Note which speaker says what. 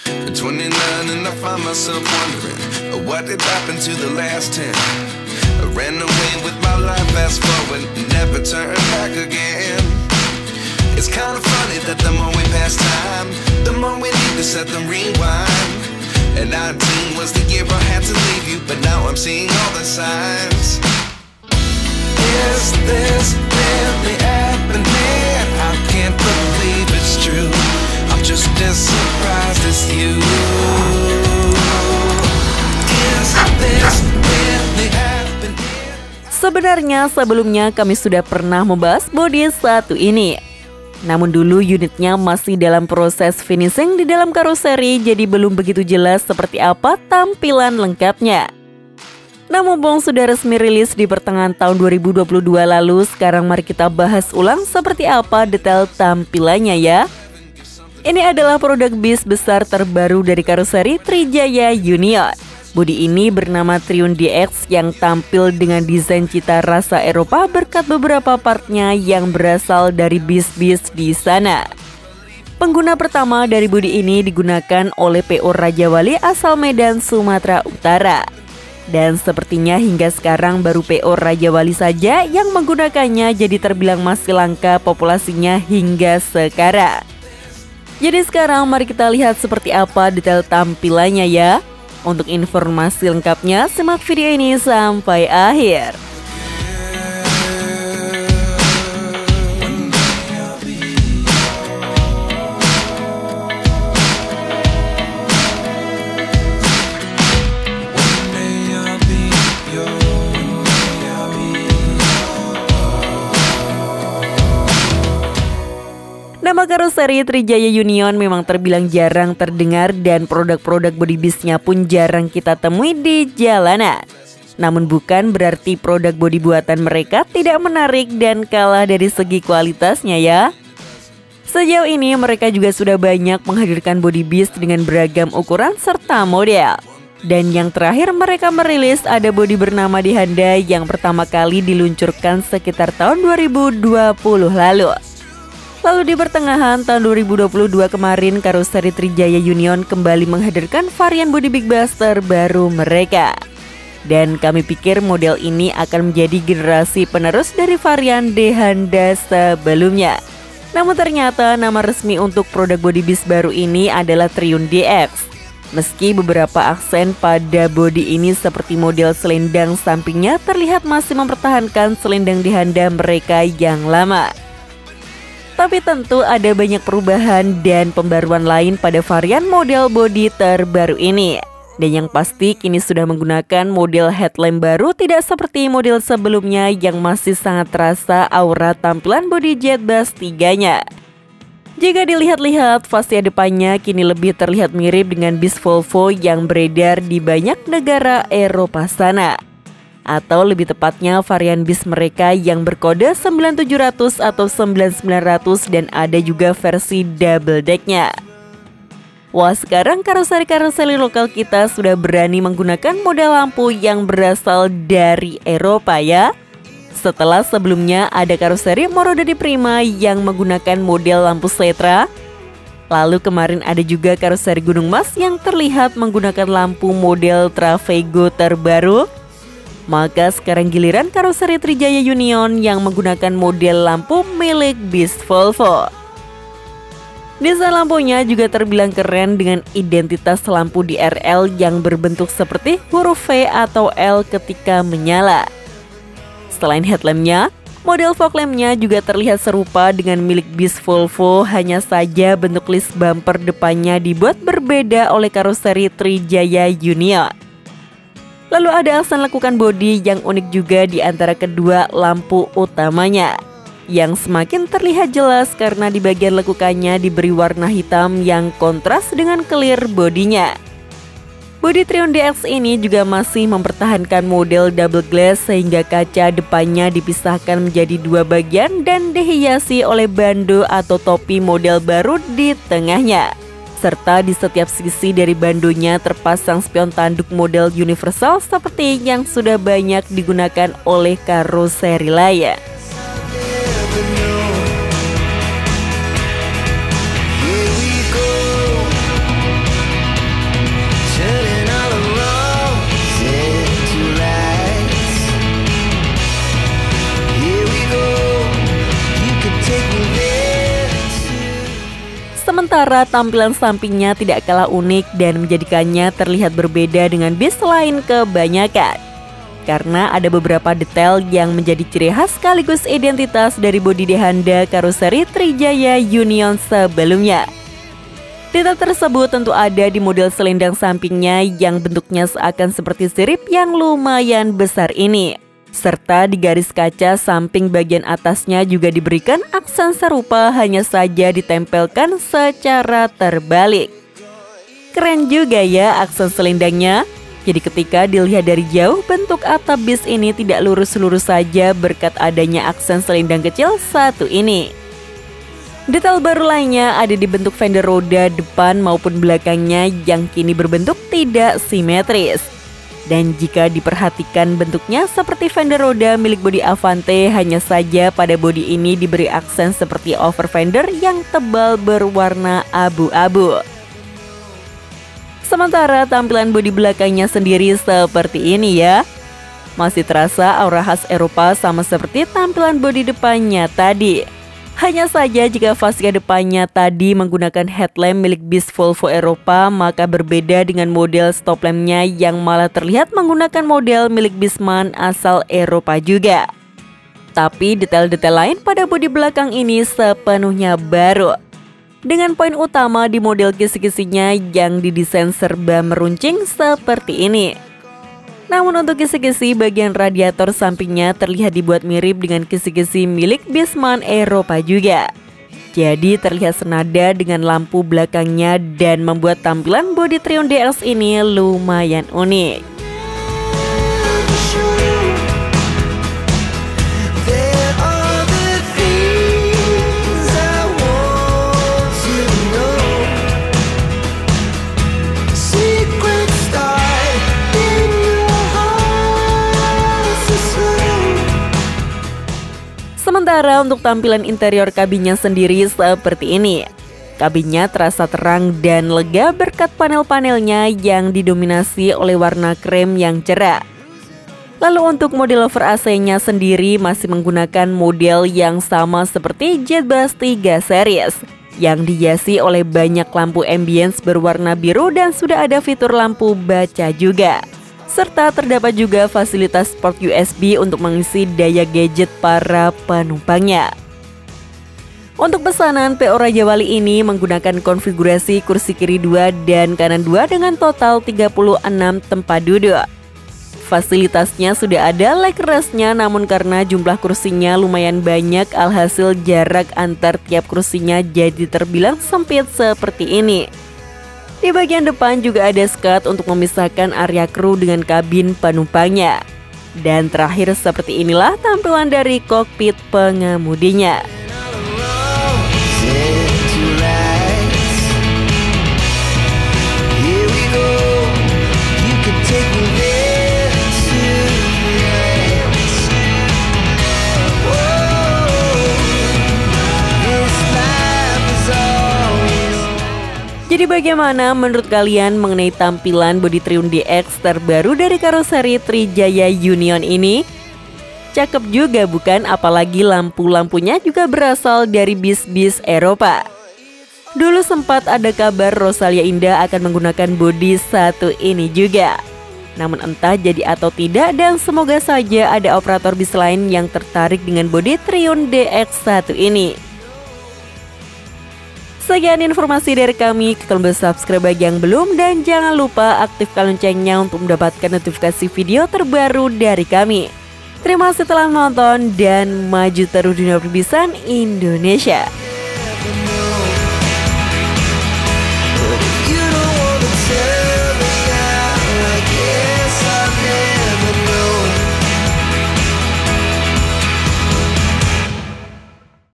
Speaker 1: At 29 and I find myself wondering, what did happen to the last 10? I ran away with my life, fast forward, never turn back again. It's kind of funny that the more we pass time, the more we need to set the rewind. And 19 was the year I had to leave you, but now I'm seeing all the signs. Is this really happening? I can't believe it's true. I'm just as surprised as you. Is this really happening?
Speaker 2: Sebenarnya sebelumnya kami sudah pernah membahas bodi satu ini. Namun dulu unitnya masih dalam proses finishing di dalam karoseri, jadi belum begitu jelas seperti apa tampilan lengkapnya. Namun mumpung sudah resmi rilis di pertengahan tahun 2022 lalu, sekarang mari kita bahas ulang seperti apa detail tampilannya ya. Ini adalah produk bis besar terbaru dari karoseri Trijaya Union. Bodi ini bernama Triumph DX yang tampil dengan desain cita rasa Eropa berkat beberapa partnya yang berasal dari bis-bis di sana. Pengguna pertama dari bodi ini digunakan oleh PO Raja Wali asal Medan, Sumatera Utara. Dan sepertinya hingga sekarang baru PO Raja Wali saja yang menggunakannya, jadi terbilang masih langka populasinya hingga sekarang. Jadi sekarang mari kita lihat seperti apa detail tampilannya ya. Untuk informasi lengkapnya, simak video ini sampai akhir. Nama karoseri Trijaya Union memang terbilang jarang terdengar dan produk-produk bodi bisnya pun jarang kita temui di jalanan. Namun bukan berarti produk bodi buatan mereka tidak menarik dan kalah dari segi kualitasnya ya. Sejauh ini mereka juga sudah banyak menghadirkan bodi bis dengan beragam ukuran serta model. Dan yang terakhir mereka merilis ada bodi bernama Dihanda yang pertama kali diluncurkan sekitar tahun 2020 lalu. Lalu di pertengahan tahun 2022 kemarin, karoseri Trijaya Union kembali menghadirkan varian bodi Big Buster baru mereka. Dan kami pikir model ini akan menjadi generasi penerus dari varian Dihanda sebelumnya. Namun ternyata nama resmi untuk produk bodi bis baru ini adalah Triumph DX. Meski beberapa aksen pada bodi ini seperti model selendang sampingnya terlihat masih mempertahankan selendang Dihanda mereka yang lama. Tapi tentu ada banyak perubahan dan pembaruan lain pada varian model bodi terbaru ini. Dan yang pasti kini sudah menggunakan model headlamp baru, tidak seperti model sebelumnya yang masih sangat terasa aura tampilan bodi Jetbus 3-nya. Jika dilihat-lihat, fascia depannya kini lebih terlihat mirip dengan bis Volvo yang beredar di banyak negara Eropa sana. Atau lebih tepatnya varian bis mereka yang berkode 9700 atau 9900 dan ada juga versi double decknya. Wah, sekarang karoseri-karoseri lokal kita sudah berani menggunakan model lampu yang berasal dari Eropa ya. Setelah sebelumnya ada karoseri Morodadi Prima yang menggunakan model lampu Setra. Lalu kemarin ada juga karoseri Gunung Mas yang terlihat menggunakan lampu model Travego terbaru. Maka sekarang giliran karoseri Trijaya Union yang menggunakan model lampu milik bis Volvo. Desain lampunya juga terbilang keren dengan identitas lampu DRL yang berbentuk seperti huruf V atau L ketika menyala. Selain headlampnya, model fog lampnya juga terlihat serupa dengan milik bis Volvo, hanya saja bentuk list bumper depannya dibuat berbeda oleh karoseri Trijaya Union. Lalu ada aksen lekukan bodi yang unik juga di antara kedua lampu utamanya, yang semakin terlihat jelas karena di bagian lekukannya diberi warna hitam yang kontras dengan clear bodinya. Bodi Triumph DX ini juga masih mempertahankan model double glass sehingga kaca depannya dipisahkan menjadi dua bagian dan dihiasi oleh bando atau topi model baru di tengahnya. Serta di setiap sisi dari bandonya terpasang spion tanduk model universal seperti yang sudah banyak digunakan oleh karoseri lain. Sementara tampilan sampingnya tidak kalah unik dan menjadikannya terlihat berbeda dengan bis lain kebanyakan. Karena ada beberapa detail yang menjadi ciri khas sekaligus identitas dari bodi di Honda karoseri Trijaya Union sebelumnya. Detail tersebut tentu ada di model selendang sampingnya yang bentuknya seakan seperti sirip yang lumayan besar ini. Serta di garis kaca samping bagian atasnya juga diberikan aksen serupa, hanya saja ditempelkan secara terbalik. Keren juga ya aksen selendangnya. Jadi ketika dilihat dari jauh, bentuk atap bis ini tidak lurus-lurus saja berkat adanya aksen selendang kecil satu ini. Detail baru lainnya ada di bentuk fender roda depan maupun belakangnya yang kini berbentuk tidak simetris. Dan jika diperhatikan bentuknya seperti fender roda milik bodi Avante, hanya saja pada bodi ini diberi aksen seperti over fender yang tebal berwarna abu-abu. Sementara tampilan bodi belakangnya sendiri seperti ini ya. Masih terasa aura khas Eropa sama seperti tampilan bodi depannya tadi. Hanya saja jika fascia depannya tadi menggunakan headlamp milik bis Volvo Eropa, maka berbeda dengan model stop lampnya yang malah terlihat menggunakan model milik bis MAN asal Eropa juga. Tapi detail-detail lain pada bodi belakang ini sepenuhnya baru. Dengan poin utama di model kisi-kisinya yang didesain serba meruncing seperti ini. Namun untuk kisi-kisi bagian radiator sampingnya terlihat dibuat mirip dengan kisi-kisi milik bis MAN Eropa juga. Jadi terlihat senada dengan lampu belakangnya dan membuat tampilan bodi Trion DX ini lumayan unik. Sementara untuk tampilan interior kabinnya sendiri seperti ini. Kabinnya terasa terang dan lega berkat panel-panelnya yang didominasi oleh warna krem yang cerah. Lalu untuk model over AC-nya sendiri masih menggunakan model yang sama seperti Jetbus 3 Series yang dihiasi oleh banyak lampu ambience berwarna biru dan sudah ada fitur lampu baca juga. Serta terdapat juga fasilitas port USB untuk mengisi daya gadget para penumpangnya. Untuk pesanan PO Raja Wali ini menggunakan konfigurasi kursi kiri 2 dan kanan 2 dengan total 36 tempat duduk. Fasilitasnya sudah ada leg rest-nya, namun karena jumlah kursinya lumayan banyak, alhasil jarak antar tiap kursinya jadi terbilang sempit seperti ini. Di bagian depan juga ada skat untuk memisahkan area kru dengan kabin penumpangnya. Dan terakhir seperti inilah tampilan dari kokpit pengemudinya. Jadi bagaimana menurut kalian mengenai tampilan bodi Trion DX terbaru dari karoseri Trijaya Union ini? Cakep juga bukan, apalagi lampu-lampunya juga berasal dari bis-bis Eropa. Dulu sempat ada kabar Rosalia Indah akan menggunakan bodi satu ini juga. Namun entah jadi atau tidak, dan semoga saja ada operator bis lain yang tertarik dengan bodi Trion DX satu ini. Sekian informasi dari kami, klik tombol subscribe bagi yang belum dan jangan lupa aktifkan loncengnya untuk mendapatkan notifikasi video terbaru dari kami. Terima kasih telah menonton dan maju terus dunia perbisan Indonesia.